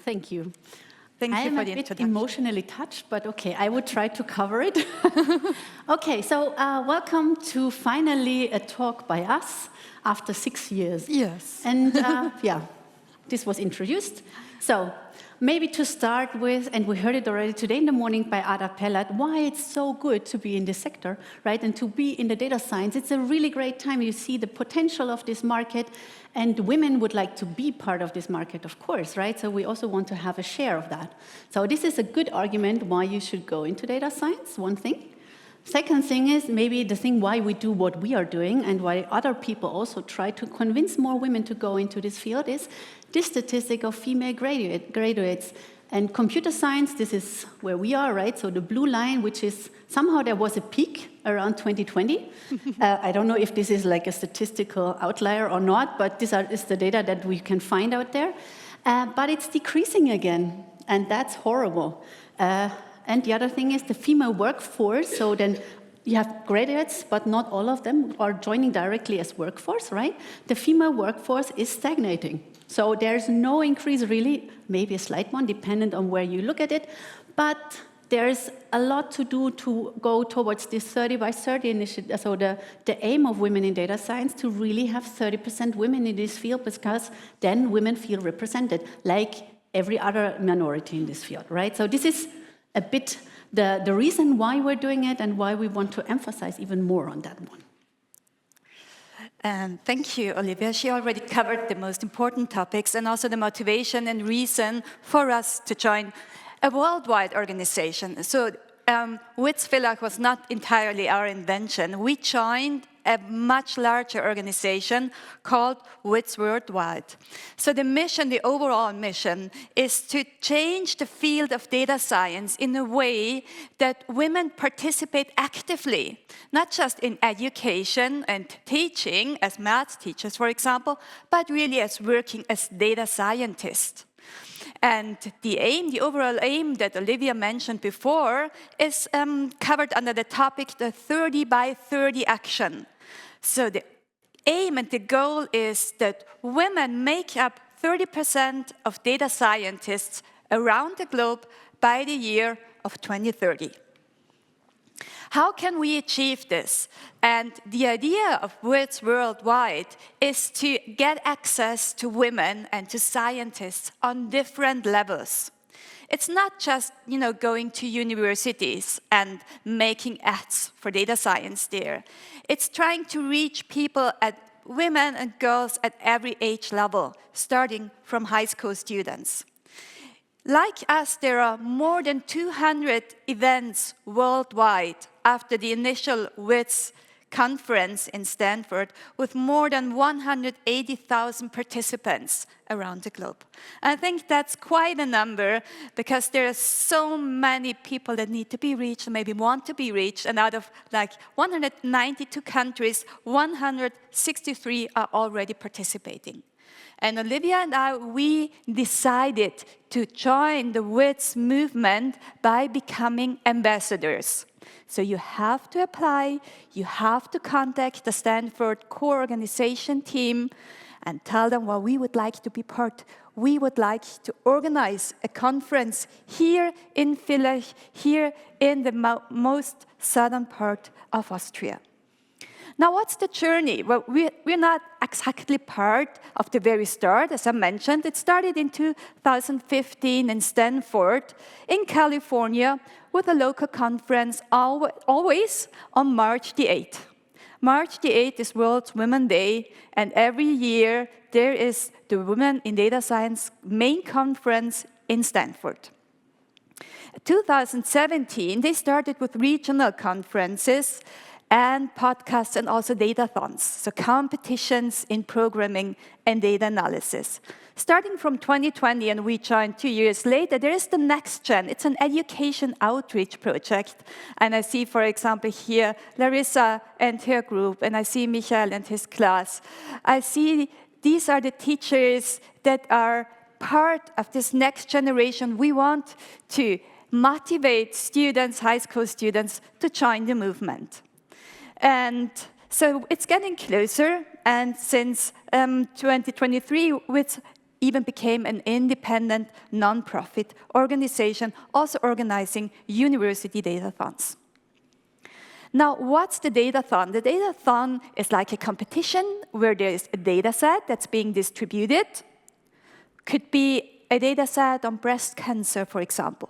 Thank you. Thank you for the introduction. I'm a bit emotionally touched, but okay, I would try to cover it. Okay, so welcome to finally a talk by us after 6 years. Yes. And yeah, this was introduced. So maybe to start with, and we heard it already today in the morning by Ada Pellat, why it's so good to be in this sector, right? And to be in the data science, it's a really great time. You see the potential of this market, and women would like to be part of this market, of course, right? So we also want to have a share of that. So this is a good argument why you should go into data science, one thing. Second thing is maybe the thing why we do what we are doing and why other people also try to convince more women to go into this field is this statistic of female graduates. And computer science, this is where we are, right? So the blue line, which is somehow there was a peak around 2020. I don't know if this is like a statistical outlier or not, but this is the data that we can find out there. But it's decreasing again, and that's horrible. And the other thing is the female workforce, so then you have graduates, but not all of them are joining directly as workforce, right? The female workforce is stagnating. So there's no increase really, maybe a slight one, dependent on where you look at it, but there's a lot to do to go towards this 30 by 30 initiative, so the aim of women in data science to really have 30% women in this field, because then women feel represented, like every other minority in this field, right? So this is a bit the reason why we're doing it and why we want to emphasize even more on that one. And thank you, Olivia. She already covered the most important topics and also the motivation and reason for us to join a worldwide organization. So WiDS Villach was not entirely our invention. We joined a much larger organization called WiDS Worldwide. So the mission, the overall mission, is to change the field of data science in a way that women participate actively, not just in education and teaching, as math teachers, for example, but really as working as data scientists. And the aim, the overall aim that Olivia mentioned before is covered under the topic, the 30 by 30 action. So the aim and the goal is that women make up 30% of data scientists around the globe by the year of 2030. How can we achieve this? And the idea of WiDS Worldwide is to get access to women and to scientists on different levels. It's not just, going to universities and making ads for data science there. It's trying to reach people women and girls at every age level, starting from high school students. Like us, there are more than 200 events worldwide after the initial WiDS conference in Stanford, with more than 180,000 participants around the globe. I think that's quite a number, because there are so many people that need to be reached, maybe want to be reached, and out of like 192 countries, 163 are already participating. And Olivia and I, we decided to join the WiDS movement by becoming ambassadors. So you have to apply, you have to contact the Stanford core organization team and tell them, well, we would like to be part. We would like to organize a conference here in Villach, here in the most southern part of Austria. Now, what's the journey? Well, we're not exactly part of the very start, as I mentioned. It started in 2015 in Stanford, in California, with a local conference always on March the 8th. March the 8th is World Women's Day, and every year there is the Women in Data Science main conference in Stanford. 2017, they started with regional conferences and podcasts and also datathons, so competitions in programming and data analysis. Starting from 2020, and we joined 2 years later, there is the Next Gen. It's an education outreach project. And I see, for example, here, Larissa and her group, and I see Michael and his class. I see these are the teachers that are part of this next generation. We want to motivate students, high school students, to join the movement. And so it's getting closer, and since 2023, WiDS even became an independent, non-profit organization, also organizing university datathons. Now, what's the datathon? The datathon is like a competition where there is a data set that's being distributed. Could be a data set on breast cancer, for example,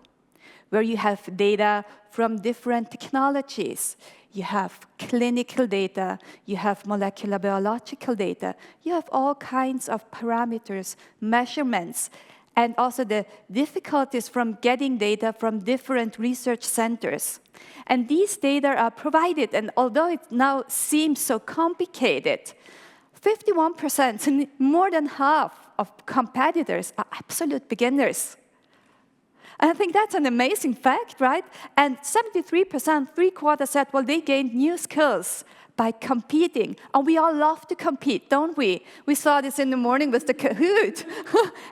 where you have data from different technologies. You have clinical data, you have molecular biological data, you have all kinds of parameters, measurements, and also the difficulties from getting data from different research centers. And these data are provided, and although it now seems so complicated, 51%, and more than half of competitors are absolute beginners. And I think that's an amazing fact, right? And 73%, three-quarters said, well, they gained new skills by competing. And we all love to compete, don't we? We saw this in the morning with the Kahoot.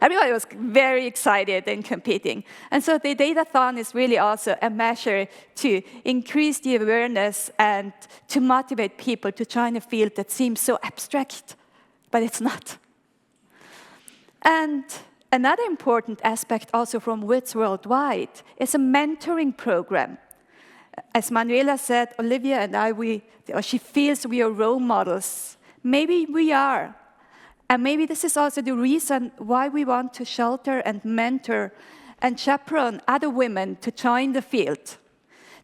Everybody was very excited in competing. And so the Datathon is really also a measure to increase the awareness and to motivate people to join a field that seems so abstract, but it's not. And another important aspect also from WiDS Worldwide is a mentoring program. As Manuela said, Olivia and I, she feels we are role models. Maybe we are. And maybe this is also the reason why we want to shelter and mentor and chaperone other women to join the field.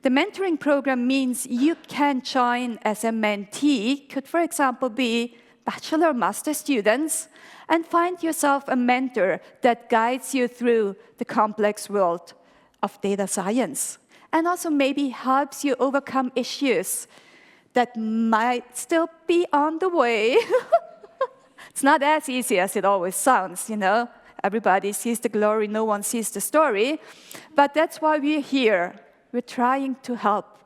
The mentoring program means you can join as a mentee, could for example be bachelor or master students, and find yourself a mentor that guides you through the complex world of data science, and also maybe helps you overcome issues that might still be on the way. It's not as easy as it always sounds, you know. Everybody sees the glory, no one sees the story. But that's why we're here. We're trying to help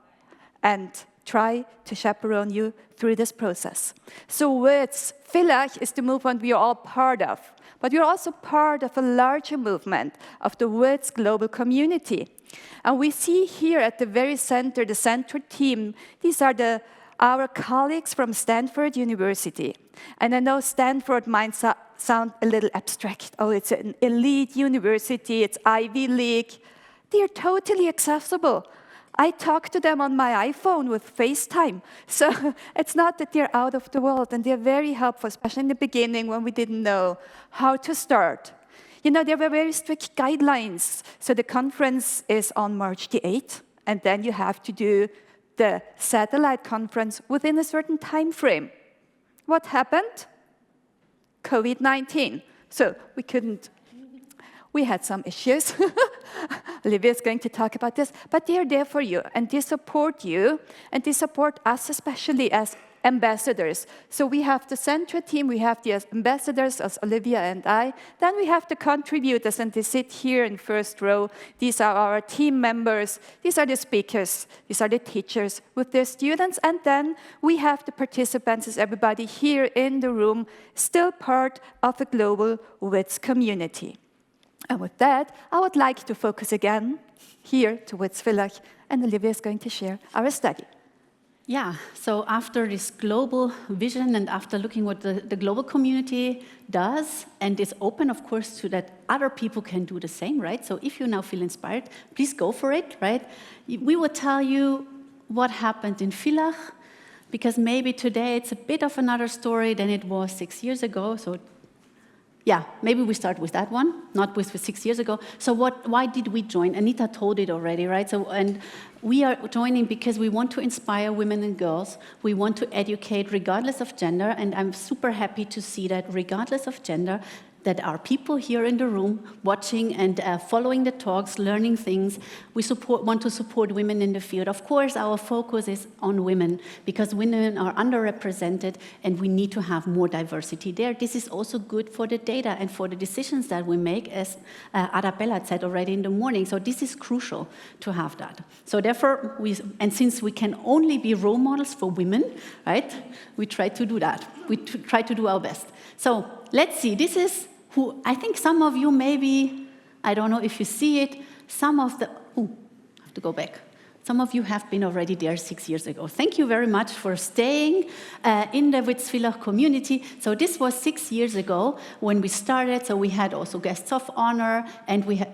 and try to chaperone you through this process. So WiDS Villach is the movement we are all part of, but we're also part of a larger movement of the WiDS global community. And we see here at the very center, the central team, these are our colleagues from Stanford University. And I know Stanford might sound a little abstract. Oh, it's an elite university, it's Ivy League. They're totally accessible. I talk to them on my iPhone with FaceTime. So it's not that they're out of the world, and they're very helpful, especially in the beginning when we didn't know how to start. You know, there were very strict guidelines. So the conference is on March the 8th, and then you have to do the satellite conference within a certain time frame. What happened? COVID-19. So we had some issues. Olivia is going to talk about this, but they are there for you, and they support you, and they support us especially as ambassadors. So we have the central team, we have the ambassadors as Olivia and I, then we have the contributors, and they sit here in first row. These are our team members, these are the speakers, these are the teachers with their students, and then we have the participants, as everybody here in the room, still part of a global WiDS community. And with that, I would like to focus again here to WiDS Villach, and Olivia is going to share our study. Yeah, so after this global vision and after looking what the global community does, and is open, of course, to that other people can do the same, right? So if you now feel inspired, please go for it, right? We will tell you what happened in Villach, because maybe today it's a bit of another story than it was 6 years ago. So yeah, maybe we start with that one, not with 6 years ago. So why did we join? Anita told it already, right? So, and we are joining because we want to inspire women and girls. We want to educate regardless of gender, and I'm super happy to see that regardless of gender, that are people here in the room watching and following the talks, learning things. We want to support women in the field. Of course, our focus is on women because women are underrepresented and we need to have more diversity there. This is also good for the data and for the decisions that we make, as Arabella said already in the morning. So this is crucial to have that. So therefore, and since we can only be role models for women, right, we try to do that. We try to do our best. So let's see, this is who I think some of you maybe, I don't know if you see it, some of the, I have to go back. Some of you have been already there 6 years ago. Thank you very much for staying in the WiDS Villach community. So this was 6 years ago when we started. So we had also guests of honor, and we had,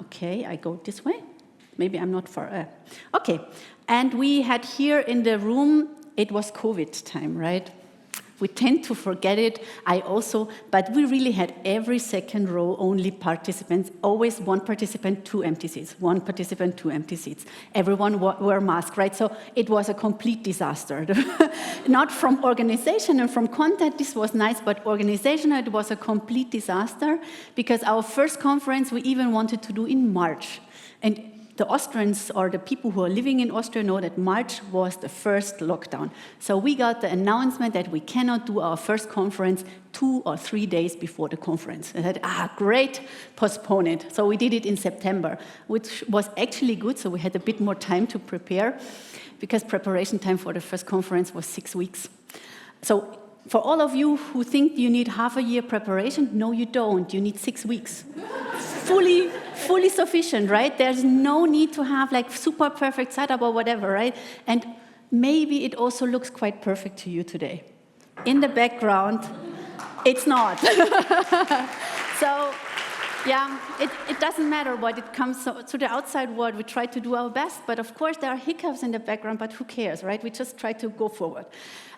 okay, I go this way. Maybe I'm not far, okay. And we had here in the room, it was COVID time, right? We tend to forget it, I also, but we really had every second row only participants, always one participant, 2 empty seats, one participant, 2 empty seats. Everyone wore masks, right? So it was a complete disaster. Not from organization and from content, this was nice, but organizational, it was a complete disaster because our first conference we even wanted to do in March. And the Austrians, or the people who are living in Austria, know that March was the first lockdown. So we got the announcement that we cannot do our first conference 2 or 3 days before the conference. I said, great, postpone it. So we did it in September, which was actually good, so we had a bit more time to prepare, because preparation time for the first conference was 6 weeks. So for all of you who think you need half a year preparation, no, you don't. You need 6 weeks. fully sufficient, right? There's no need to have like super perfect setup or whatever, right? And maybe it also looks quite perfect to you today. In the background, it's not. So, yeah, it doesn't matter what it comes to the outside world. We try to do our best, but of course there are hiccups in the background, but who cares, right? We just try to go forward.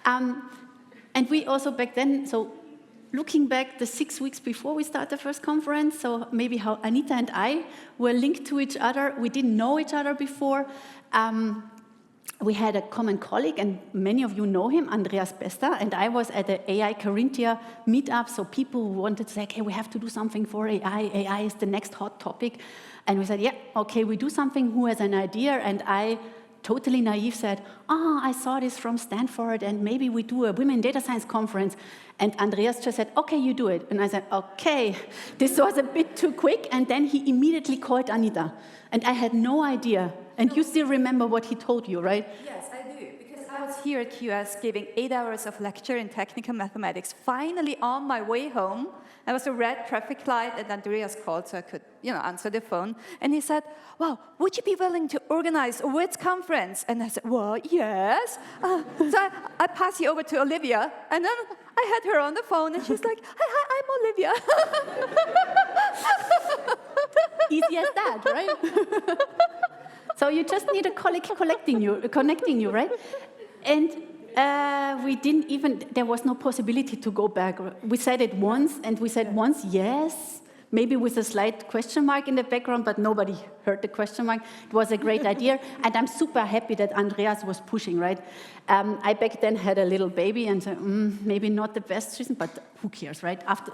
And we also back then, so looking back the 6 weeks before we started the first conference, so maybe how Anita and I were linked to each other. We didn't know each other before. We had a common colleague, and many of you know him, Andreas Bester, and I was at the AI Carinthia meetup, so people wanted to say, okay, we have to do something for AI. AI is the next hot topic. And we said, yeah, okay, we do something. Who has an idea? And I, totally naive, said, I saw this from Stanford, and maybe we do a Women Data Science conference. And Andreas just said, okay, you do it. And I said, okay, this was a bit too quick. And then he immediately called Anita. And I had no idea. And you still remember what he told you, right? Yes, I do. Because I was here at QS giving 8 hours of lecture in technical mathematics. Finally, on my way home, there was a red traffic light, and Andreas called so I could, answer the phone. And he said, well, would you be willing to organize a WiDS conference? And I said, well, yes. So I passed you over to Olivia, and then I had her on the phone, and she's like, hi, I'm Olivia. Easy as that, right? So you just need a colleague connecting you, right? And we didn't even, there was no possibility to go back. We said it once, and we said once, yes, maybe with a slight question mark in the background, but nobody heard the question mark. It was a great idea, and I'm super happy that Andreas was pushing, right? I back then had a little baby, and said, maybe not the best reason, but who cares, right? After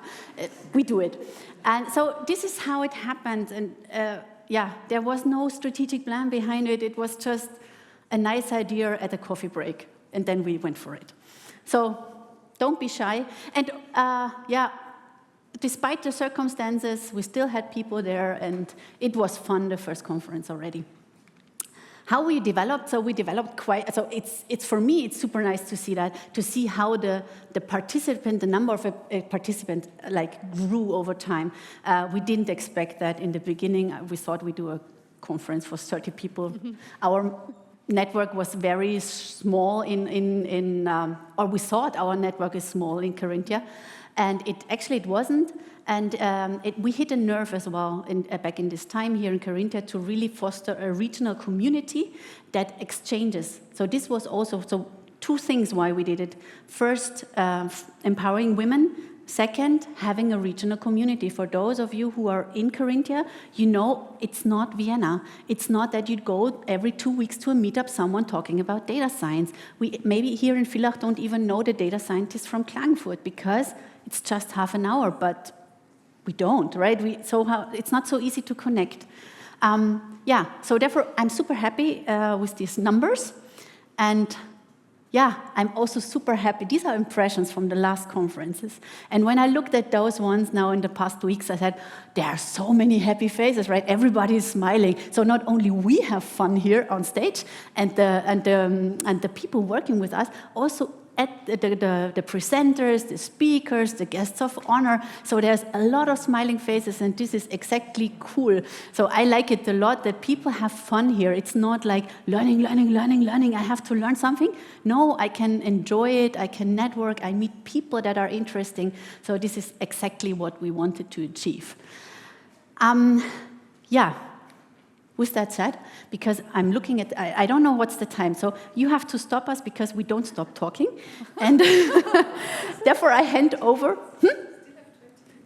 we do it. And so this is how it happened, and yeah, there was no strategic plan behind it. It was just a nice idea at a coffee break, and then we went for it. So don't be shy. And yeah, despite the circumstances, we still had people there, and it was fun, the first conference already. How we developed, so we developed quite, so it's for me, it's super nice to see that, to see how the participant, the number of participants like grew over time. We didn't expect that in the beginning. We thought we'd do a conference for 30 people. Our network was very small or we thought our network is small in Carinthia, and it wasn't. And we hit a nerve as well back in this time here in Carinthia to really foster a regional community that exchanges. So this was also, so 2 things why we did it. First, empowering women. Second, having a regional community. For those of you who are in Carinthia, you know it's not Vienna. It's not that you'd go every 2 weeks to a meetup, someone talking about data science. We maybe here in Villach don't even know the data scientists from Klagenfurt because it's just half an hour, but we don't, right? It's not so easy to connect. Yeah, so therefore I'm super happy with these numbers. And yeah, I'm also super happy. These are impressions from the last conferences. And when I looked at those ones now in the past weeks, I said, there are so many happy faces, right? Everybody is smiling. So not only we have fun here on stage and the people working with us, also at the presenters, the speakers, the guests of honor. So there's a lot of smiling faces, and this is exactly cool. So I like it a lot that people have fun here. It's not like learning, I have to learn something. No, I can enjoy it, I can network, I meet people that are interesting. So this is exactly what we wanted to achieve. Yeah. With that said, because I'm looking at, I don't know what's the time, so you have to stop us because we don't stop talking. And therefore I hand over.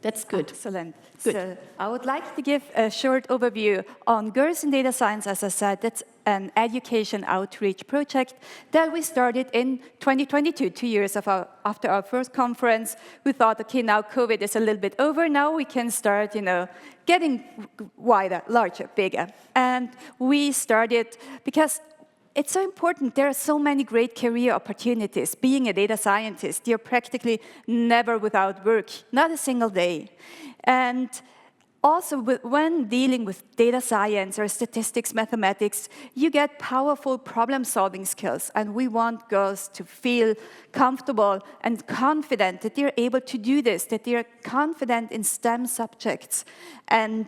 That's good. Excellent. Good. So I would like to give a short overview on Girls in Data Science. As I said, that's an education outreach project that we started in 2022, 2 years after our first conference. We thought, okay, now COVID is a little bit over. Now we can start, getting wider, larger, bigger. And we started because it's so important. There are so many great career opportunities. Being a data scientist, you're practically never without work, not a single day. And also, when dealing with data science or statistics, mathematics, you get powerful problem-solving skills. And we want girls to feel comfortable and confident that they're able to do this, that they're confident in STEM subjects. And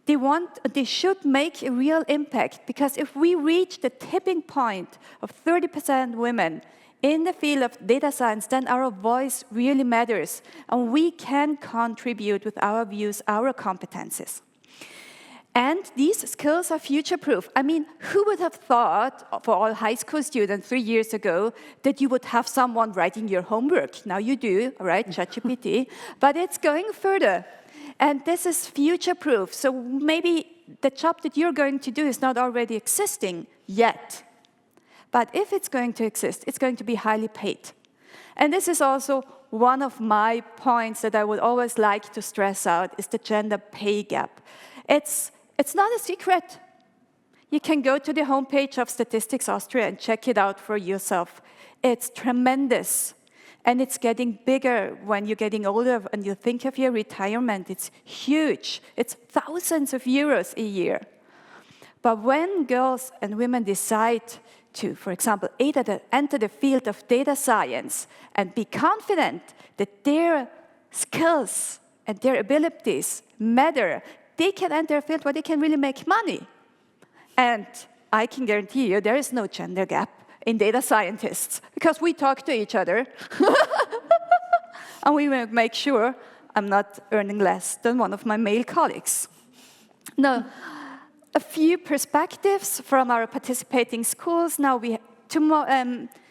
they should make a real impact, because if we reach the tipping point of 30% women in the field of data science, then our voice really matters, and we can contribute with our views, our competencies. And these skills are future-proof. I mean, who would have thought, for all high school students 3 years ago, that you would have someone writing your homework? Now you do, right, ChatGPT, but it's going further. And this is future-proof, so maybe the job that you're going to do is not already existing yet. But if it's going to exist, it's going to be highly paid. And this is also one of my points that I would always like to stress out, is the gender pay gap. It's not a secret. You can go to the homepage of Statistics Austria and check it out for yourself. It's tremendous. And it's getting bigger when you're getting older and you think of your retirement. It's huge. It's thousands of euros a year. But when girls and women decide to, for example, enter the field of data science and be confident that their skills and their abilities matter, they can enter a field where they can really make money. And I can guarantee you there is no gender gap in data scientists, because we talk to each other and we will make sure I'm not earning less than one of my male colleagues. Now, a few perspectives from our participating schools. Now,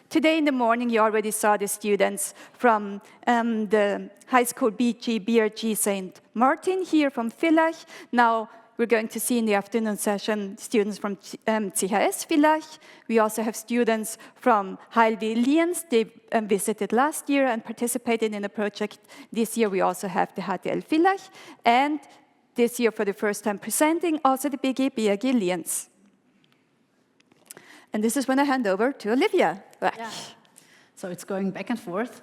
today in the morning, you already saw the students from the high school BRG St. Martin here from Villach. Now, we're going to see in the afternoon session students from WiDS Villach. We also have students from HLD Lienz. They visited last year and participated in a project. This year we also have the HTL Villach. And this year, for the first time presenting, also the BRG Lienz. And this is when I hand over to Olivia. Yeah. So it's going back and forth.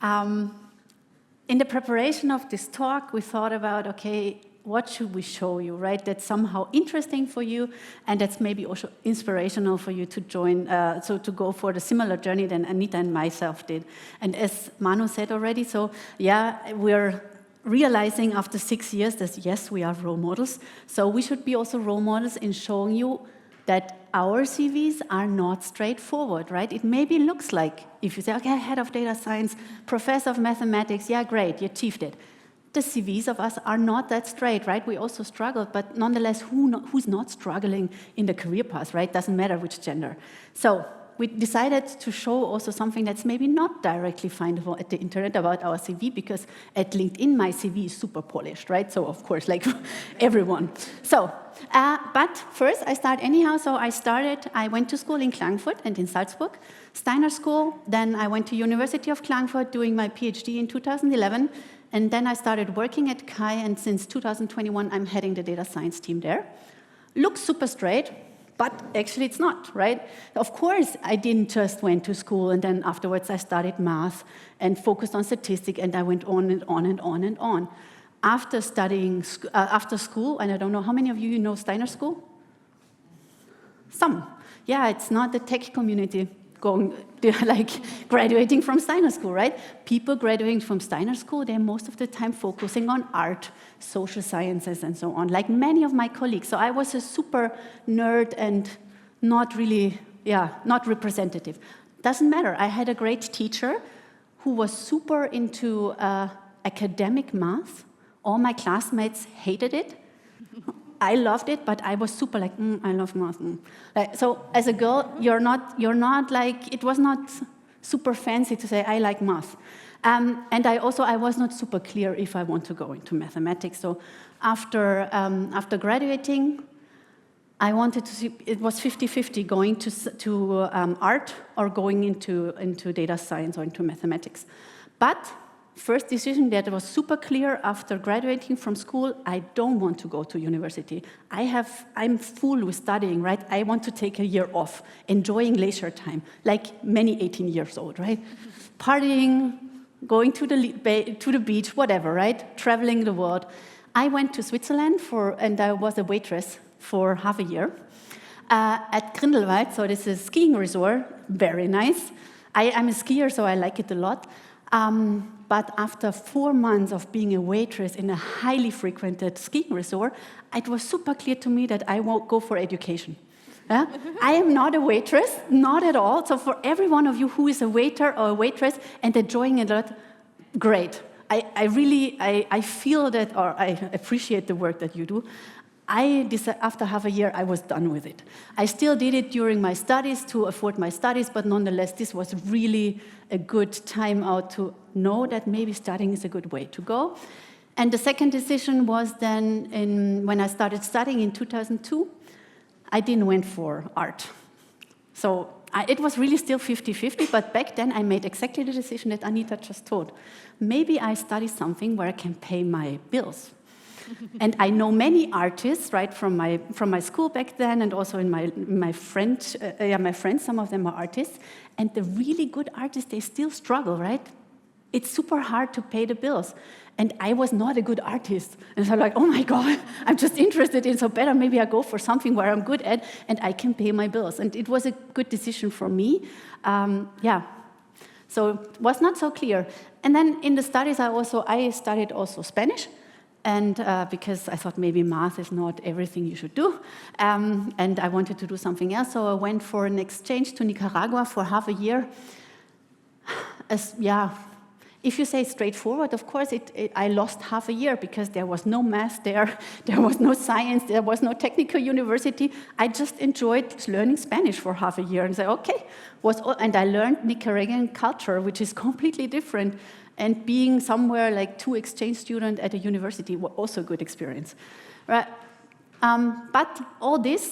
In the preparation of this talk, we thought about, okay, what should we show you, right? That's somehow interesting for you, and that's maybe also inspirational for you to join, so to go for the similar journey than Anita and myself did. And as Manu said already, so yeah, we're realizing after 6 years that yes, we are role models. So we should be also role models in showing you that our CVs are not straightforward, right? It maybe looks like, if you say, okay, head of data science, professor of mathematics, yeah, great, you achieved it. The CVs of us are not that straight, right? We also struggle, but nonetheless, who's not struggling in the career path, right? Doesn't matter which gender. So we decided to show also something that's maybe not directly findable at the internet about our CV, because at LinkedIn, my CV is super polished, right? So of course, like everyone. So, but first I start anyhow. So I went to school in Klagenfurt and in Salzburg, Steiner School. Then I went to University of Klagenfurt doing my Ph.D. in 2011. And then I started working at KAI, and since 2021, I'm heading the data science team there. Looks super straight, but actually it's not, right? Of course, I didn't just went to school, and then afterwards I studied math and focused on statistics, and I went on and on and on and on. After studying, after school, and I don't know how many of you know Steiner School? Some. Yeah, it's not the tech community. graduating from Steiner School, right? People graduating from Steiner School, they're most of the time focusing on art, social sciences, and so on, like many of my colleagues. So I was a super nerd and not really, not representative. Doesn't matter. I had a great teacher who was super into academic math. All my classmates hated it. I loved it, but I was super like, I love math. So as a girl, you're not like, it was not super fancy to say, I like math. And I was not super clear if I want to go into mathematics. So after graduating, I wanted to see, it was 50-50 going to art or going into data science or into mathematics. But first decision that was super clear after graduating from school, I don't want to go to university. I'm full with studying, right? I want to take a year off, enjoying leisure time, like many 18 years old, right? Partying, going to the beach, whatever, right? Traveling the world. I went to Switzerland and I was a waitress for half a year at Grindelwald, so this is a skiing resort, very nice. I'm a skier, so I like it a lot. But after 4 months of being a waitress in a highly frequented skiing resort, it was super clear to me that I won't go for education. I am not a waitress, not at all. So for every one of you who is a waiter or a waitress and enjoying it a lot, great. I feel that, or I appreciate the work that you do. I decided after half a year, I was done with it. I still did it during my studies to afford my studies, but nonetheless, this was really a good time out to know that maybe studying is a good way to go. And the second decision was then when I started studying in 2002, I didn't went for art. So it was really still 50-50, but back then I made exactly the decision that Anita just told. Maybe I study something where I can pay my bills. And I know many artists, right, from my school back then, and also in my friends, some of them are artists, and the really good artists, they still struggle, right? It's super hard to pay the bills. And I was not a good artist. And so I'm like, oh my God, I'm just interested in, so better maybe I go for something where I'm good at and I can pay my bills. And it was a good decision for me. So it was not so clear. And then in the studies, I studied also Spanish. And because I thought maybe math is not everything you should do. And I wanted to do something else. So I went for an exchange to Nicaragua for half a year. If you say straightforward, of course, I lost half a year because there was no math there, there was no science, there was no technical university. I just enjoyed learning Spanish for half a year and said, okay. And I learned Nicaraguan culture, which is completely different. And being somewhere like 2 exchange students at a university was also a good experience. Right? But all these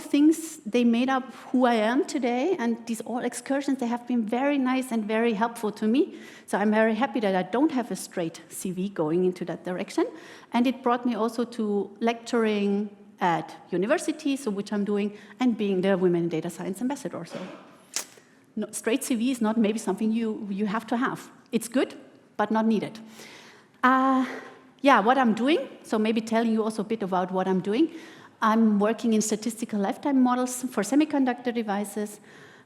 things, they made up who I am today, and these all excursions, they have been very nice and very helpful to me. So I'm very happy that I don't have a straight CV going into that direction. And it brought me also to lecturing at university, so which I'm doing, and being the Women in Data Science Ambassador. So no, straight CV is not maybe something you have to have. It's good, but not needed. What I'm doing, so maybe telling you also a bit about what I'm doing. I'm working in statistical lifetime models for semiconductor devices.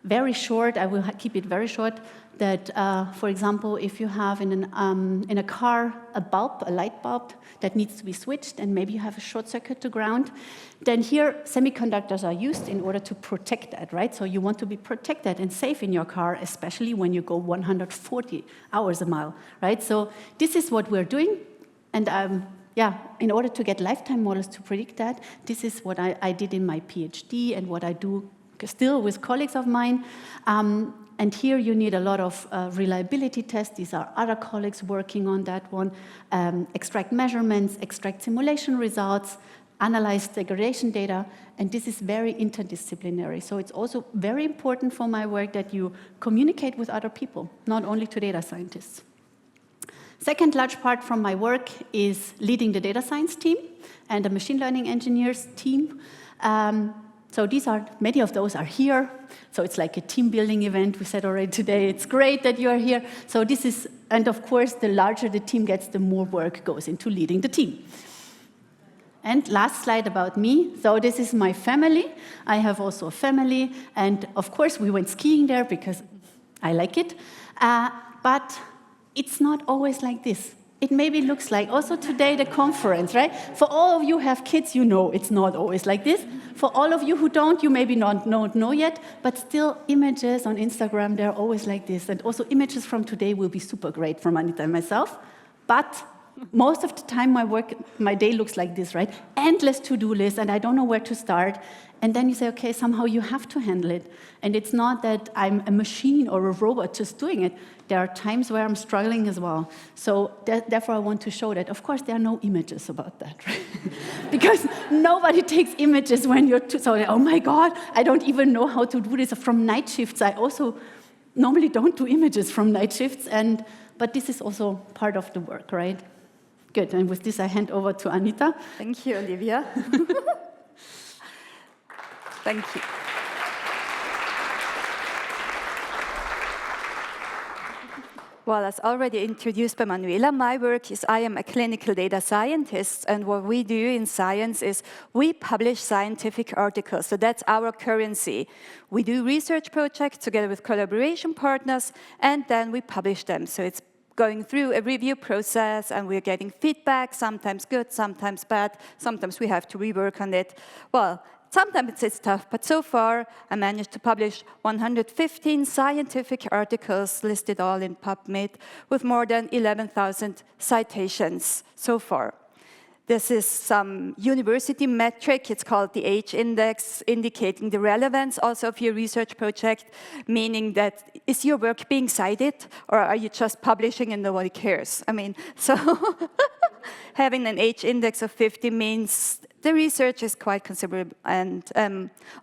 Very short, I will keep it very short, that, for example, if you have in a car a light bulb that needs to be switched, and maybe you have a short circuit to ground, then here semiconductors are used in order to protect that, right? So you want to be protected and safe in your car, especially when you go 140 hours a mile, right? So this is what we're doing. And in order to get lifetime models to predict that, this is what I did in my Ph.D. and what I do still with colleagues of mine. And here you need a lot of reliability tests. These are other colleagues working on that one. Extract measurements, extract simulation results, analyze degradation data, and this is very interdisciplinary. So it's also very important for my work that you communicate with other people, not only to data scientists. Second large part from my work is leading the data science team and the machine learning engineers team. So many of those are here. So it's like a team building event. We said already today, it's great that you are here. So this is, and of course, the larger the team gets, the more work goes into leading the team. And last slide about me. So this is my family. I have also a family. And of course, we went skiing there because I like it. But it's not always like this. It maybe looks like also today the conference, right? For all of you who have kids, you know it's not always like this. For all of you who don't, you maybe not know yet, but still images on Instagram, they're always like this. And also images from today will be super great from Anita and myself. But most of the time my day looks like this, right? Endless to-do list, and I don't know where to start. And then you say, okay, somehow you have to handle it. And it's not that I'm a machine or a robot just doing it. There are times where I'm struggling as well. So therefore I want to show that. Of course, there are no images about that, right? Because nobody takes images when you're so, oh my God, I don't even know how to do this from night shifts. I also normally don't do images from night shifts, but this is also part of the work, right? Good, and with this I hand over to Anita. Thank you, Olivia. Thank you. Well, as already introduced by Manuela, my work is I am a clinical data scientist, and what we do in science is we publish scientific articles, so that's our currency. We do research projects together with collaboration partners, and then we publish them. So it's going through a review process, and we're getting feedback, sometimes good, sometimes bad, sometimes we have to rework on it. Well, sometimes it's tough, but so far I managed to publish 115 scientific articles listed all in PubMed with more than 11,000 citations so far. This is some university metric. It's called the H-index, indicating the relevance also of your research project, meaning that is your work being cited or are you just publishing and nobody cares? I mean, so having an H-index of 50 means the research is quite considerable and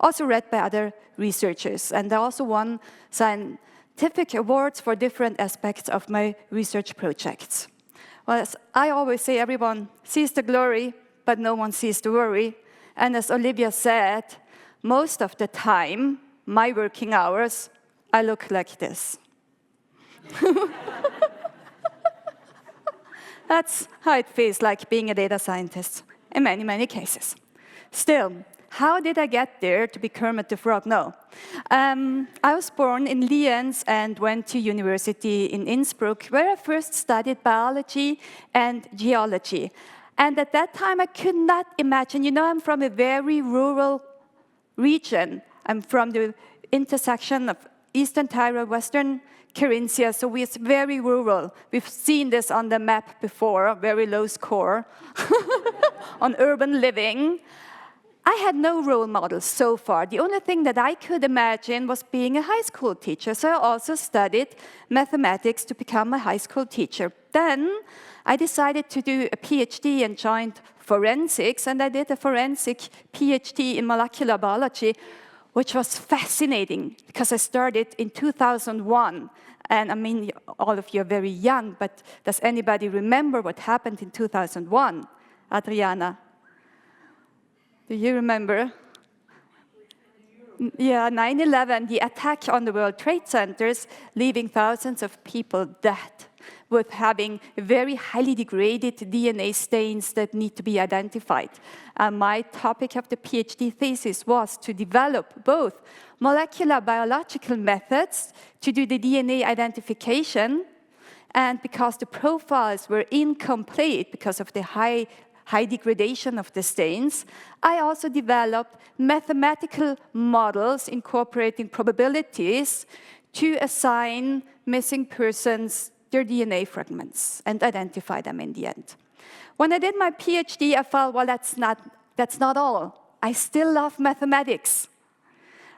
also read by other researchers. And I also won scientific awards for different aspects of my research projects. Well, as I always say, everyone sees the glory, but no one sees the worry. And as Olivia said, most of the time, my working hours, I look like this. That's how it feels like being a data scientist in many, many cases. Still, how did I get there to be Kermit the Frog? No. I was born in Lienz and went to university in Innsbruck, where I first studied biology and geology. And at that time, I could not imagine, you know, I'm from a very rural region. I'm from the intersection of Eastern Tyrol, Western Carinthia, so it's very rural. We've seen this on the map before, very low score on urban living. I had no role models so far. The only thing that I could imagine was being a high school teacher. So I also studied mathematics to become a high school teacher. Then I decided to do a PhD and joined forensics, and I did a forensic PhD in molecular biology, which was fascinating because I started in 2001. And I mean, all of you are very young, but does anybody remember what happened in 2001? Adriana? Do you remember? Yeah, 9/11, the attack on the World Trade Centers, leaving thousands of people dead, with having very highly degraded DNA stains that need to be identified. My topic of the PhD thesis was to develop both molecular biological methods to do the DNA identification, and because the profiles were incomplete because of the high degradation of the stains, I also developed mathematical models incorporating probabilities to assign missing persons their DNA fragments and identify them in the end. When I did my PhD, I felt, well, that's not all. I still love mathematics.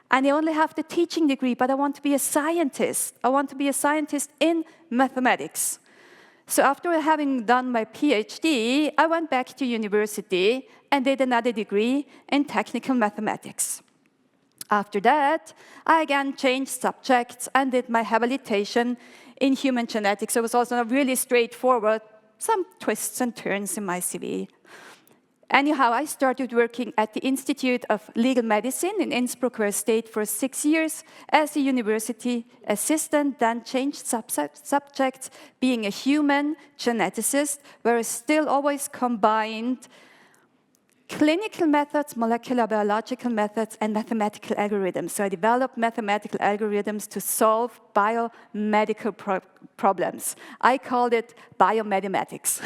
And I only have the teaching degree, but I want to be a scientist. I want to be a scientist in mathematics. So after having done my PhD, I went back to university and did another degree in technical mathematics. After that, I again changed subjects and did my habilitation in human genetics. It was also really straightforward, some twists and turns in my CV. Anyhow, I started working at the Institute of Legal Medicine in Innsbruck, where I stayed for 6 years as a university assistant, then changed subjects, being a human geneticist, where I still always combined clinical methods, molecular biological methods, and mathematical algorithms. So I developed mathematical algorithms to solve biomedical problems. I called it biomathematics.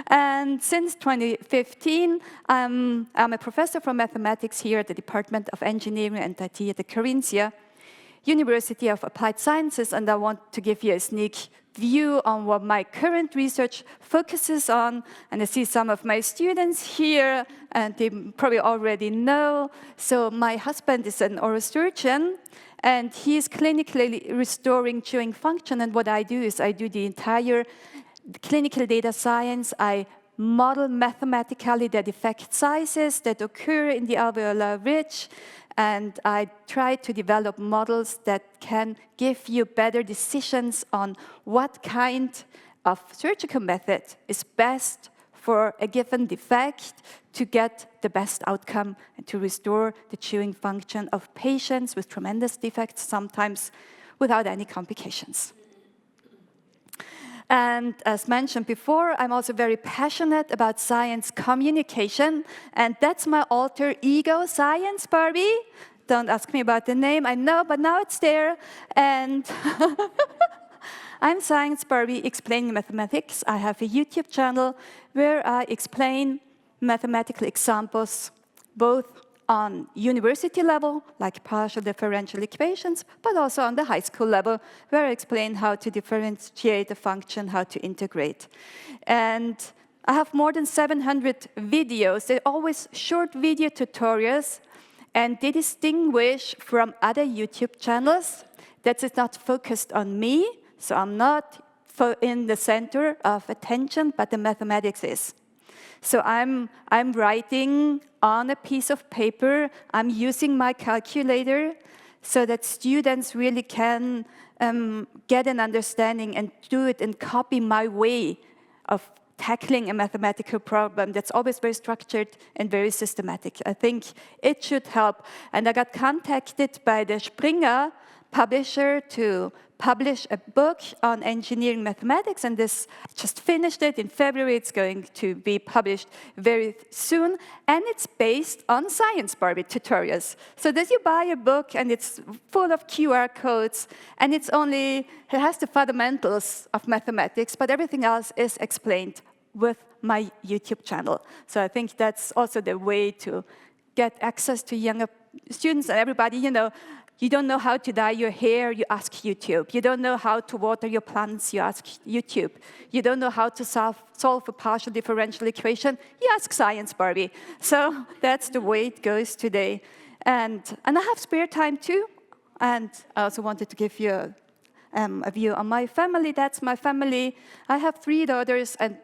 And since 2015, I'm a professor for mathematics here at the Department of Engineering and IT at the Carinthia University of Applied Sciences, and I want to give you a sneak view on what my current research focuses on. And I see some of my students here, and they probably already know. So my husband is an neurosurgeon, and he's clinically restoring chewing function. And what I do is I do the entire clinical data science. I model mathematically the defect sizes that occur in the alveolar ridge, and I try to develop models that can give you better decisions on what kind of surgical method is best for a given defect to get the best outcome and to restore the chewing function of patients with tremendous defects, sometimes without any complications. And as mentioned before, I'm also very passionate about science communication, and that's my alter ego, Science Barbie. Don't ask me about the name, I know, but now it's there. And I'm Science Barbie explaining mathematics. I have a YouTube channel where I explain mathematical examples, both on university level, like partial differential equations, but also on the high school level, where I explain how to differentiate a function, how to integrate. And I have more than 700 videos. They're always short video tutorials, and they distinguish from other YouTube channels that is not focused on me, so I'm not in the center of attention, but the mathematics is. So I'm writing on a piece of paper, I'm using my calculator so that students really can get an understanding and do it and copy my way of tackling a mathematical problem that's always very structured and very systematic. I think it should help. And I got contacted by the Springer publisher to publish a book on engineering mathematics, and this just finished it in February. It's going to be published very soon, and it's based on Science Barbie tutorials. So that you buy a book, and it's full of QR codes, and it has the fundamentals of mathematics, but everything else is explained with my YouTube channel. So I think that's also the way to get access to younger students and everybody. You don't know how to dye your hair, you ask YouTube. You don't know how to water your plants, you ask YouTube. You don't know how to solve a partial differential equation, you ask Science Barbie. So that's the way it goes today. And I have spare time too. And I also wanted to give you a view on my family. That's my family. I have 3 daughters, and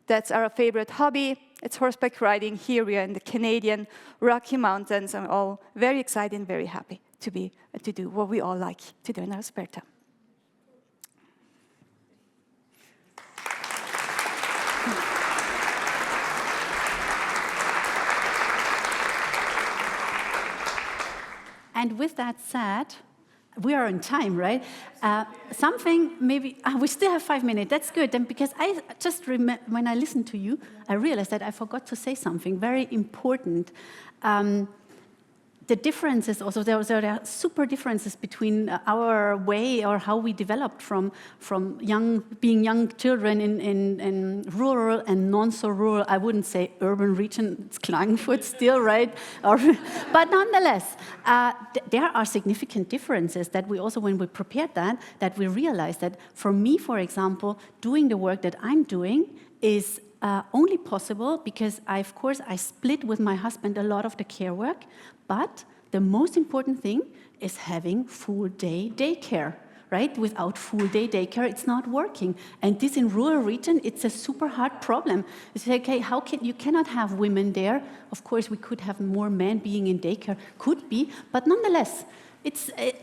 that's our favorite hobby. It's horseback riding. Here we are in the Canadian Rocky Mountains. I'm all very excited and very happy to do what we all like to do in our spare time. And with that said, we are on time, right? Something maybe, we still have 5 minutes, that's good. And because I just remember, when I listened to you, I realized that I forgot to say something very important. The differences also, there are super differences between our way or how we developed from being young children in rural and non-so-rural, I wouldn't say urban region, it's Klagenfurt still, right? But nonetheless, there are significant differences that we also, when we prepared that we realized that for me, for example, doing the work that I'm doing is only possible because I split with my husband a lot of the care work, but the most important thing is having full-day daycare, right? Without full-day daycare, it's not working. And this in rural region, it's a super hard problem. It's like, okay, you cannot have women there. Of course, we could have more men being in daycare, could be, but nonetheless,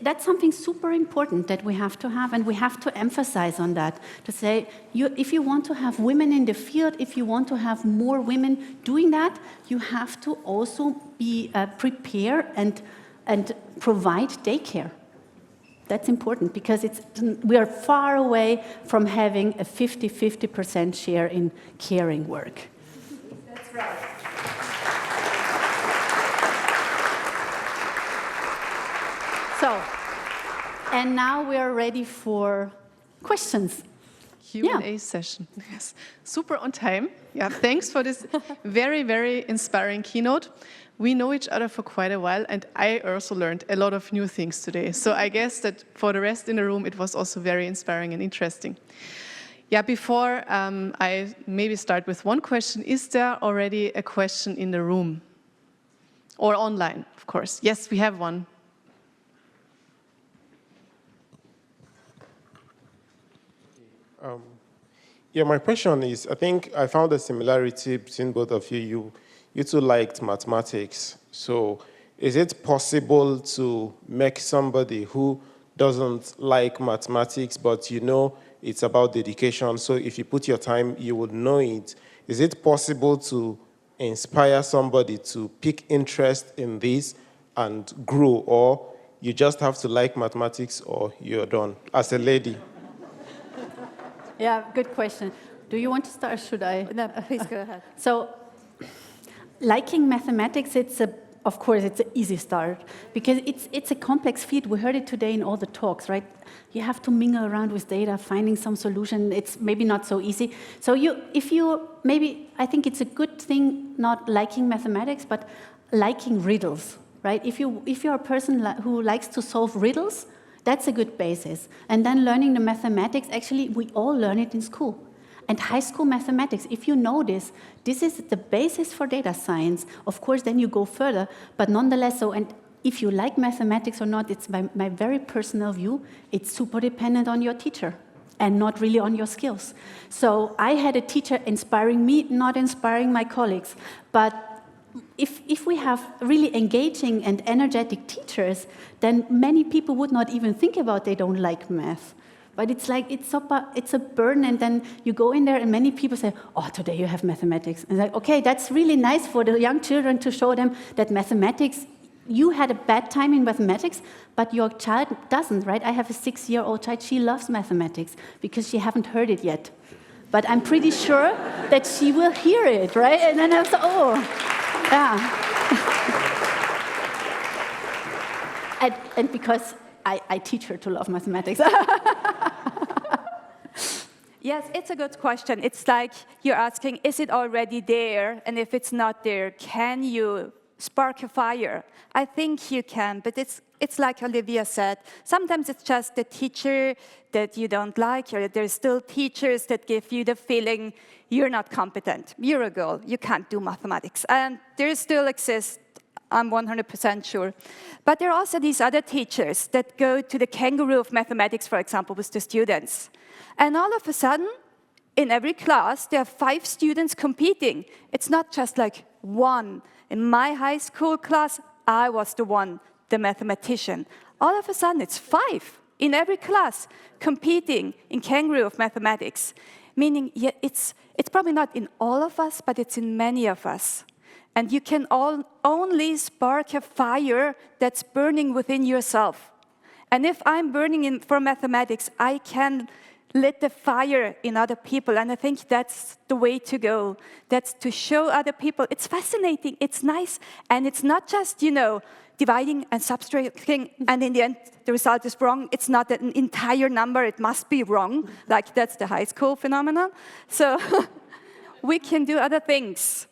that's something super important that we have to have, and we have to emphasize on that, to say, if you want to have women in the field, if you want to have more women doing that, you have to also be prepared and provide daycare. That's important, because we are far away from having a 50-50% share in caring work. That's proud. So, and now we are ready for questions. Q&A session. Yes, super on time. Yeah, thanks for this very, very inspiring keynote. We know each other for quite a while, and I also learned a lot of new things today. So I guess that for the rest in the room, it was also very inspiring and interesting. Yeah, before I maybe start with one question, is there already a question in the room? Or online, of course. Yes, we have one. Yeah, my question is, I think I found a similarity between both of you. You two liked mathematics. So is it possible to make somebody who doesn't like mathematics, but you know it's about dedication, so if you put your time, you would know it. Is it possible to inspire somebody to pick interest in this and grow, or you just have to like mathematics or you're done, as a lady? Yeah, good question. Do you want to start or should I? No, please go ahead. So, liking mathematics, of course, it's an easy start because it's a complex field. We heard it today in all the talks, right? You have to mingle around with data, finding some solution. It's maybe not so easy. So I think it's a good thing not liking mathematics, but liking riddles, right? If you're a person who likes to solve riddles, that's a good basis. And then learning the mathematics, actually, we all learn it in school. And high school mathematics, if you know this is the basis for data science. Of course, then you go further, but nonetheless, and if you like mathematics or not, it's my very personal view, it's super dependent on your teacher and not really on your skills. So I had a teacher inspiring me, not inspiring my colleagues. But if we have really engaging and energetic teachers, then many people would not even think about they don't like math. But it's like, it's a burden, and then you go in there and many people say, oh, today you have mathematics. And like, okay, that's really nice for the young children to show them that mathematics, you had a bad time in mathematics, but your child doesn't, right? I have a 6-year-old child, she loves mathematics because she haven't heard it yet. But I'm pretty sure that she will hear it, right? And then I was, yeah. and because I teach her to love mathematics. Yes, it's a good question. It's like you're asking, is it already there? And if it's not there, can you spark a fire? I think you can, but it's like Olivia said. Sometimes it's just the teacher that you don't like, or there's still teachers that give you the feeling you're not competent. You're a girl, you can't do mathematics. And there still exists, I'm 100% sure. But there are also these other teachers that go to the kangaroo of mathematics, for example, with the students. And all of a sudden, in every class, there are 5 students competing. It's not just like one. In my high school class, I was the mathematician. All of a sudden, it's 5 in every class competing in kangaroo of mathematics. Meaning, yeah, it's probably not in all of us, but it's in many of us. And you can only spark a fire that's burning within yourself. And if I'm burning for mathematics, I can lit the fire in other people. And I think that's the way to go. That's to show other people. It's fascinating, it's nice, and it's not just, dividing and subtracting, and in the end, the result is wrong. It's not an entire number, it must be wrong. Like, that's the high school phenomenon. So we can do other things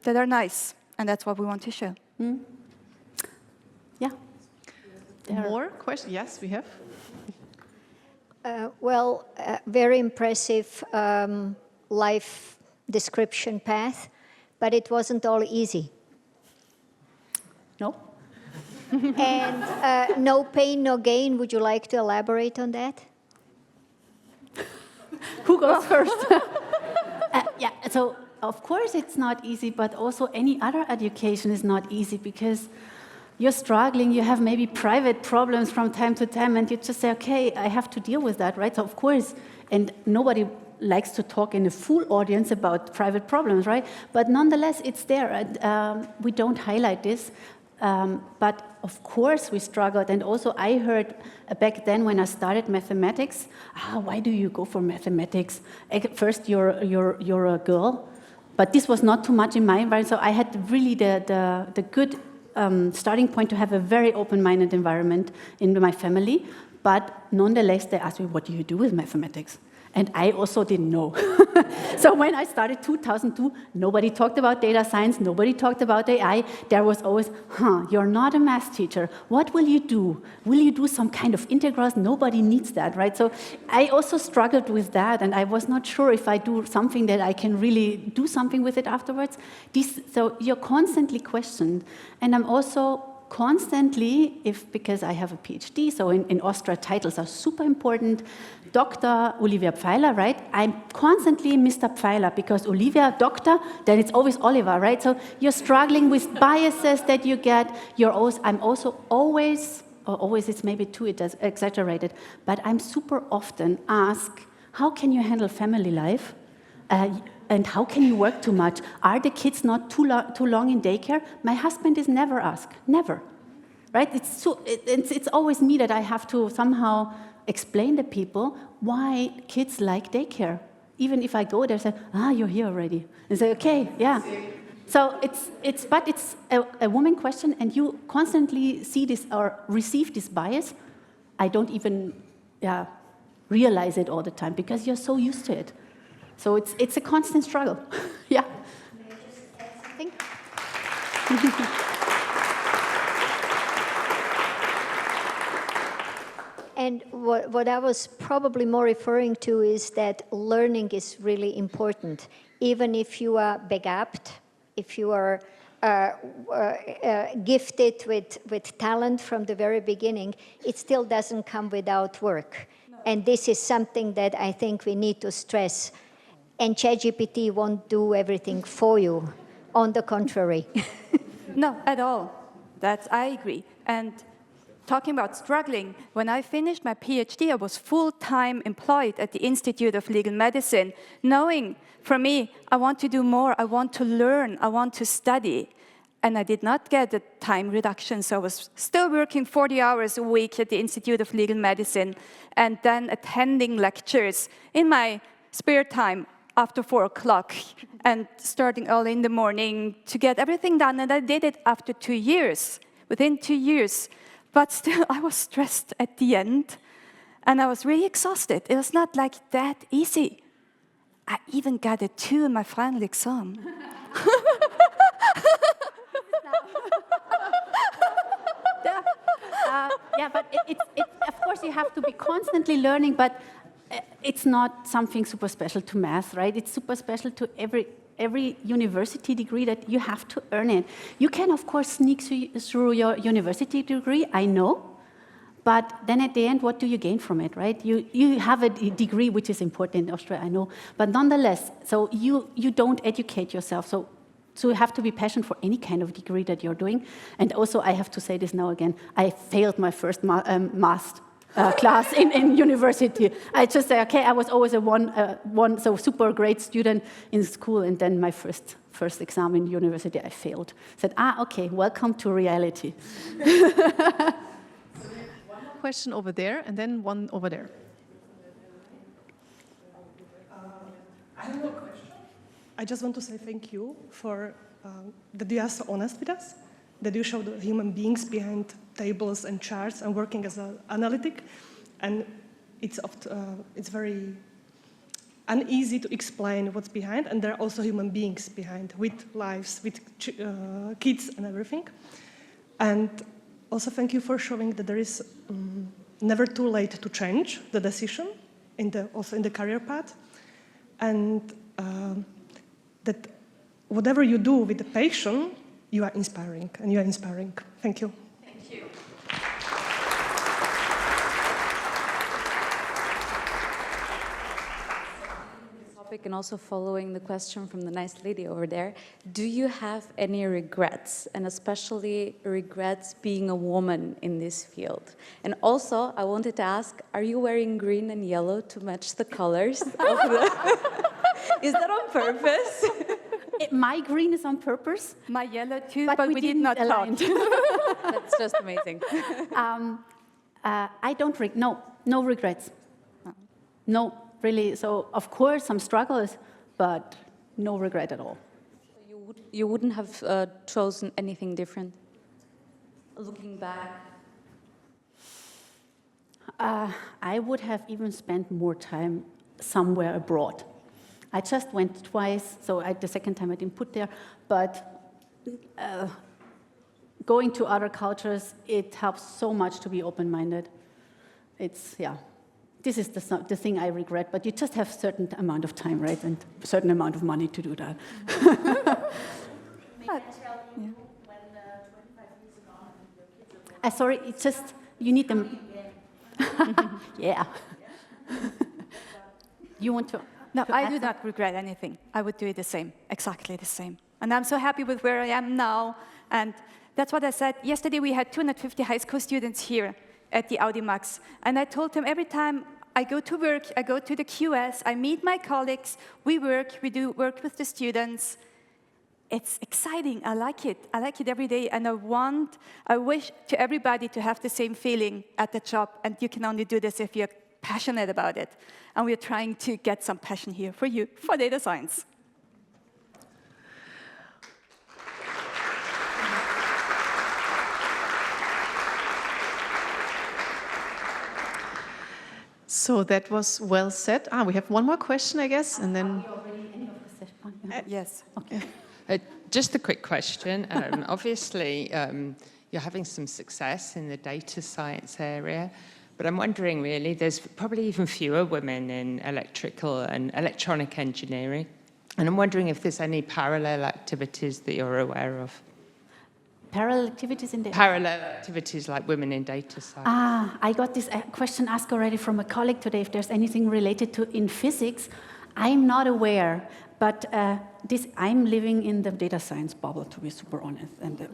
that are nice, and that's what we want to show. Yeah. More questions? Yes, we have. Very impressive life description path, but it wasn't all easy. No? And no pain, no gain. Would you like to elaborate on that? Who goes first? Yeah, so of course it's not easy, but also any other education is not easy because you're struggling, you have maybe private problems from time to time, and you just say, okay, I have to deal with that, right? So of course, and nobody likes to talk in a full audience about private problems, right? But nonetheless, it's there, and we don't highlight this. But of course we struggled, and also I heard back then when I started mathematics, why do you go for mathematics? At first you're a girl, But this was not too much in my environment, so I had really the good starting point to have a very open-minded environment in my family. But nonetheless, they asked me, what do you do with mathematics? And I also didn't know. So when I started 2002, nobody talked about data science, nobody talked about AI. There was always, you're not a math teacher. What will you do? Will you do some kind of integrals? Nobody needs that, right? So I also struggled with that, and I was not sure if I do something that I can really do something with it afterwards. So you're constantly questioned. And I'm also constantly, because I have a Ph.D., so in Austria titles are super important, Dr. Olivia Pfeiler, right? I'm constantly Mr. Pfeiler, because Olivia, doctor, then it's always Oliver, right? So you're struggling with biases that you get. I'm also always, or always it's maybe too exaggerated, but I'm super often asked, how can you handle family life? And how can you work too much? Are the kids not too long in daycare? My husband is never asked, never, right? It's always me that I have to somehow explain to people why kids like daycare. Even if I go there, say, you're here already, and say, okay, yeah. So it's a woman question, and you constantly see this or receive this bias. I don't even realize it all the time because you're so used to it. So it's a constant struggle. Yeah. May I just add something? And what I was probably more referring to is that learning is really important. Even if you are begabt, if you are gifted with talent from the very beginning, it still doesn't come without work. No. And this is something that I think we need to stress. And ChatGPT won't do everything for you. On the contrary. No, at all. I agree. And talking about struggling, when I finished my PhD, I was full-time employed at the Institute of Legal Medicine, knowing, for me, I want to do more, I want to learn, I want to study. And I did not get a time reduction, so I was still working 40 hours a week at the Institute of Legal Medicine, and then attending lectures in my spare time after 4 o'clock, and starting early in the morning to get everything done. And I did it after 2 years, within 2 years. But still, I was stressed at the end, and I was really exhausted. It was not like that easy. I even got a 2 in my final exam. But of course, you have to be constantly learning, but it's not something super special to math, right? It's super special to every university degree that you have to earn it. You can, of course, sneak through your university degree, I know, but then at the end, what do you gain from it, right? You have a degree, which is important in Austria, I know, but nonetheless, so you don't educate yourself. So you have to be passionate for any kind of degree that you're doing. And also, I have to say this now again, I failed my first math class in university. I just say, okay, I was always a one so super great student in school, and then my first exam in university, I failed. Said, okay, welcome to reality. One more question over there, and then one over there. I have no question. I just want to say thank you for that you are so honest with us, that you show the human beings behind tables and charts and working as an analytic. And it's very uneasy to explain what's behind. And there are also human beings behind with lives, with kids and everything. And also thank you for showing that there is never too late to change the decision, also in the career path. And that whatever you do with the patient, you are inspiring, and you are inspiring. Thank you. Thank you. Topic, and also following the question from the nice lady over there, do you have any regrets, and especially regrets being a woman in this field? And also, I wanted to ask, are you wearing green and yellow to match the colors of the... Is that on purpose? My green is on purpose. My yellow too, but we did not talk. That's just amazing. I don't no regrets. No, really. So of course some struggles, but no regret at all. You wouldn't have chosen anything different, looking back? I would have even spent more time somewhere abroad. I just went twice, so the second time I didn't put there, but going to other cultures, it helps so much to be open-minded. It's, yeah, this is the thing I regret, but you just have a certain amount of time, right, and a certain amount of money to do that. Sorry, it's just, you need them. Yeah. You want to? No, I do not regret anything. I would do it the same, exactly the same. And I'm so happy with where I am now. And that's what I said. Yesterday we had 250 high school students here at the Audi Max. And I told them every time I go to work, I go to the QS, I meet my colleagues, we do work with the students. It's exciting, I like it every day. And I wish to everybody to have the same feeling at the job. And you can only do this if you're passionate about it. And we're trying to get some passion here for you, for data science. So that was well said. We have one more question, I guess, and then... Yes. Okay. Just a quick question. Obviously, you're having some success in the data science area, but I'm wondering really, there's probably even fewer women in electrical and electronic engineering, and I'm wondering if there's any parallel activities that you're aware of. Parallel activities in the... Parallel activities like women in data science. I got this question asked already from a colleague today, if there's anything related to in physics. I'm not aware, but I'm living in the data science bubble, to be super honest, and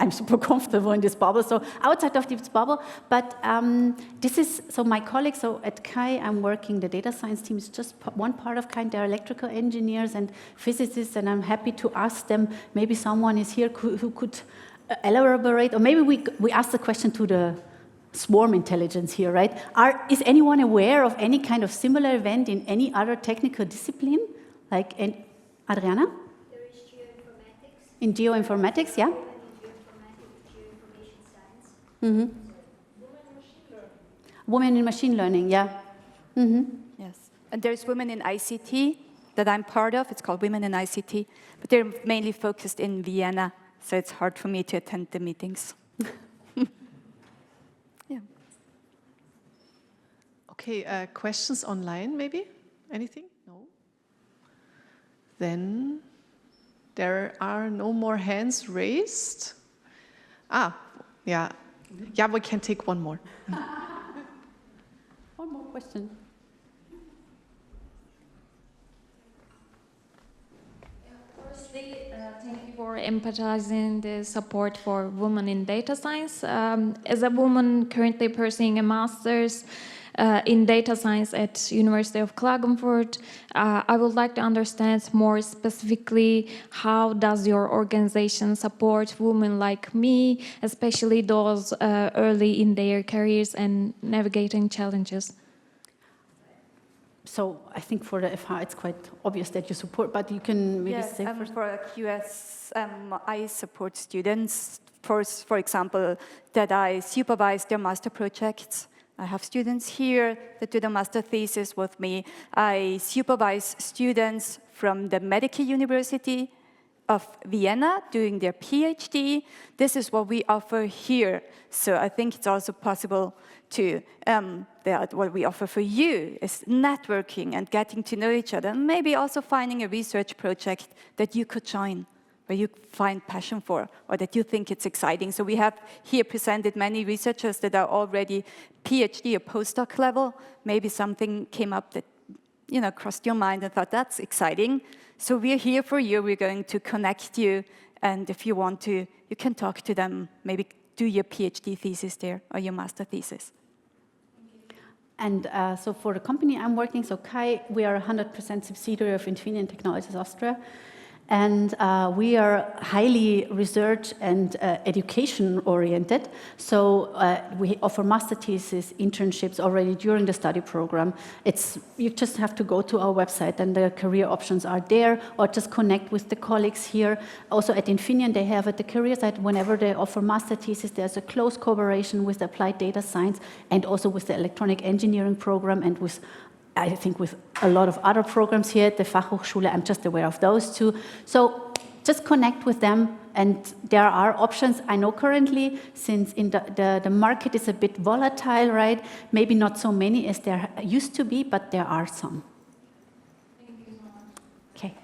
I'm super comfortable in this bubble, so outside of this bubble, but my colleagues, so at KAI, I'm working, the data science team is just one part of KAI, they're electrical engineers and physicists, and I'm happy to ask them, maybe someone is here who could elaborate, or maybe we ask the question to the swarm intelligence here, right? Is anyone aware of any kind of similar event in any other technical discipline? Like, Adriana? There is geoinformatics. In geoinformatics, yeah? Mm-hmm. Women in machine learning, yeah. Mm-hmm. Yes. And there's women in ICT that I'm part of. It's called Women in ICT. But they're mainly focused in Vienna, so it's hard for me to attend the meetings. Yeah. Okay, questions online maybe? Anything? No? Then there are no more hands raised. Yeah. Yeah, we can take one more. One more question. Firstly, thank you for emphasizing the support for women in data science. As a woman currently pursuing a master's in data science at University of Klagenfurt, I would like to understand more specifically how does your organization support women like me, especially those early in their careers and navigating challenges? So I think for the FH, it's quite obvious that you support, but you can maybe say first. For QS, I support students. For example, that I supervise their master projects. I have students here that do the master thesis with me. I supervise students from the Medical University of Vienna doing their Ph.D. This is what we offer here. So I think it's also possible to, what we offer for you is networking and getting to know each other, and maybe also finding a research project that you could join, where you find passion for, or that you think it's exciting. So we have here presented many researchers that are already PhD or postdoc level. Maybe something came up that, crossed your mind and thought, that's exciting. So we're here for you. We're going to connect you. And if you want to, you can talk to them, maybe do your PhD thesis there or your master thesis. And so for the company I'm working, so KAI, we are 100% subsidiary of Infineon Technologies Austria. And we are highly research and education oriented. So we offer master thesis internships already during the study program. You just have to go to our website and the career options are there, or just connect with the colleagues here. Also at Infineon, they have at the career site, whenever they offer master thesis, there's a close cooperation with the applied data science and also with the electronic engineering program and with I think with a lot of other programs here at the Fachhochschule. I'm just aware of those two. So just connect with them, and there are options. I know currently, since in the market is a bit volatile, right? Maybe not so many as there used to be, but there are some. Thank you so much. Okay.